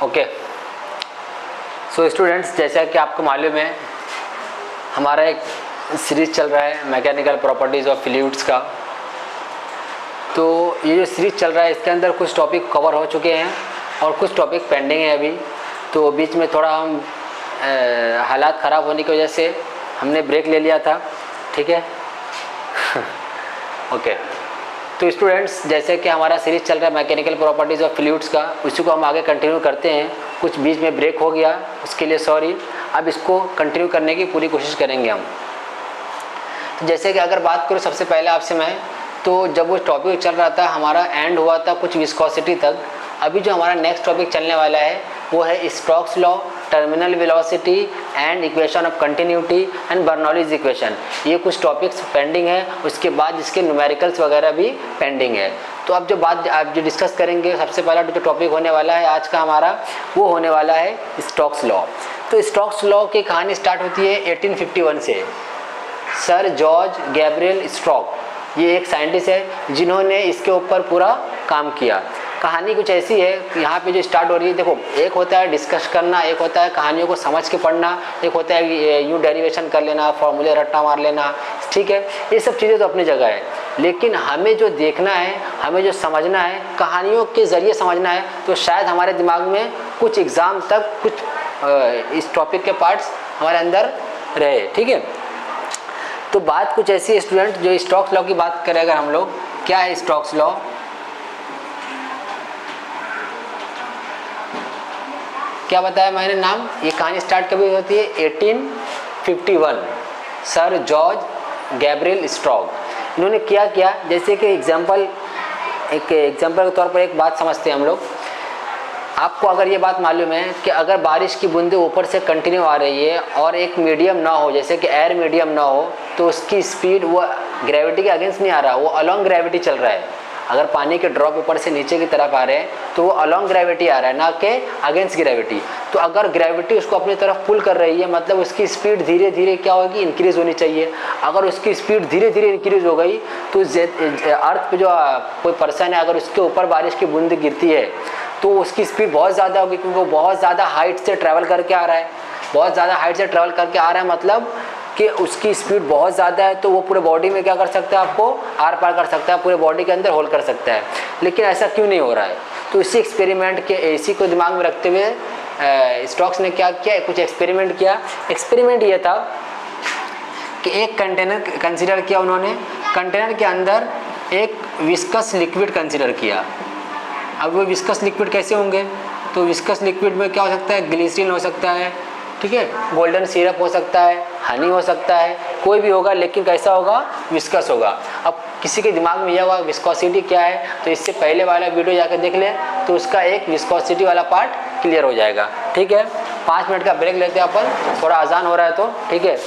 Okay. So students, जैसा कि आपको मालूम है हमारा एक सीरीज़ चल रहा है मैकेनिकल प्रॉपर्टीज़ ऑफ फ्लूइड्स का। तो ये जो सीरीज़ चल रहा है इसके अंदर कुछ टॉपिक कवर हो चुके हैं और कुछ टॉपिक पेंडिंग है अभी। तो बीच में थोड़ा हम हालात ख़राब होने की वजह से हमने ब्रेक ले लिया था, ठीक है। ओके। तो स्टूडेंट्स, जैसे कि हमारा सीरीज़ चल रहा है मैकेनिकल प्रॉपर्टीज़ ऑफ फ्लूइड्स का, उसी को हम आगे कंटिन्यू करते हैं। कुछ बीच में ब्रेक हो गया, उसके लिए सॉरी। अब इसको कंटिन्यू करने की पूरी कोशिश करेंगे हम। तो जैसे कि अगर बात करूँ सबसे पहले आपसे मैं, तो जब वो टॉपिक चल रहा था हमारा एंड हुआ था कुछ विस्कोसिटी तक। अभी जो हमारा नेक्स्ट टॉपिक चलने वाला है वो है Stokes law, terminal velocity and equation of continuity and Bernoulli's equation. ये कुछ टॉपिक्स पेंडिंग है, उसके बाद इसके न्यूमेरिकल्स वगैरह भी पेंडिंग है। तो अब जो डिस्कस करेंगे, सबसे पहला जो टॉपिक होने वाला है आज का हमारा, वो होने वाला है स्टोक्स लॉ। तो स्टोक्स लॉ की कहानी स्टार्ट होती है 1851 से। सर जॉर्ज गैब्रियल स्टोक, ये एक साइंटिस्ट है जिन्होंने इसके ऊपर पूरा काम किया। कहानी कुछ ऐसी है, यहाँ पे जो स्टार्ट हो रही है, देखो, एक होता है डिस्कस करना, एक होता है कहानियों को समझ के पढ़ना, एक होता है यूँ डेरिवेशन कर लेना, फॉर्मूले रट्टा मार लेना, ठीक है। ये सब चीज़ें तो अपनी जगह है, लेकिन हमें जो देखना है, हमें जो समझना है, कहानियों के ज़रिए समझना है, तो शायद हमारे दिमाग में कुछ एग्ज़ाम तक कुछ इस टॉपिक के पार्ट्स हमारे अंदर रहे, ठीक है। तो बात कुछ ऐसी है स्टूडेंट, जो स्टोक्स लॉ की बात करें अगर हम लोग, क्या है स्टोक्स लॉ? क्या बताया मैंने नाम? ये कहानी स्टार्ट कभी होती है 1851। सर जॉर्ज गैब्रियल स्टोक, इन्होंने क्या किया, जैसे कि एग्जांपल के तौर पर एक बात समझते हैं हम लोग। आपको अगर ये बात मालूम है कि अगर बारिश की बूंदें ऊपर से कंटिन्यू आ रही है और एक मीडियम ना हो, जैसे कि एयर मीडियम ना हो, तो उसकी स्पीड वो ग्रेविटी के अगेंस्ट नहीं आ रहा, वो अलॉन्ग ग्रेविटी चल रहा है। अगर पानी के ड्रॉप ऊपर से नीचे की तरफ आ रहे हैं तो वो अलॉन्ग ग्रेविटी आ रहा है, ना कि अगेंस्ट ग्रेविटी। तो अगर ग्रेविटी उसको अपनी तरफ पुल कर रही है, मतलब उसकी स्पीड धीरे धीरे क्या होगी, इंक्रीज होनी चाहिए। अगर उसकी स्पीड धीरे धीरे इंक्रीज हो गई तो अर्थ पे जो कोई पर्सन है, अगर उसके ऊपर बारिश की बूंद गिरती है तो उसकी स्पीड बहुत ज़्यादा होगी, क्योंकि वो बहुत ज़्यादा हाइट से ट्रैवल करके आ रहा है। बहुत ज़्यादा हाइट से ट्रैवल करके आ रहा है मतलब कि उसकी स्पीड बहुत ज़्यादा है, तो वो पूरे बॉडी में क्या कर सकता है, आपको आर पार कर सकता है, पूरे बॉडी के अंदर होल्ड कर सकता है। लेकिन ऐसा क्यों नहीं हो रहा है? तो इसी एक्सपेरिमेंट के इसी को दिमाग में रखते हुए स्टोक्स ने क्या किया, कुछ एक्सपेरिमेंट किया। एक्सपेरिमेंट ये था कि एक कंटेनर कंसिडर किया उन्होंने, कंटेनर के अंदर एक विस्कस लिक्विड कंसिडर किया। अब वो विस्कस लिक्विड कैसे होंगे? तो विस्कस लिक्विड में क्या हो सकता है, ग्लिसरीन हो सकता है, ठीक है, गोल्डन सिरप हो सकता है, हनी हो सकता है, कोई भी होगा, लेकिन कैसा होगा, विस्कस होगा। अब किसी के दिमाग में यह होगा विस्कोसिटी क्या है, तो इससे पहले वाला वीडियो जाकर देख ले, तो उसका एक विस्कोसिटी वाला पार्ट क्लियर हो जाएगा, ठीक है। 5 मिनट का ब्रेक लेते हैं अपन, थोड़ा अजान हो रहा है तो, ठीक है।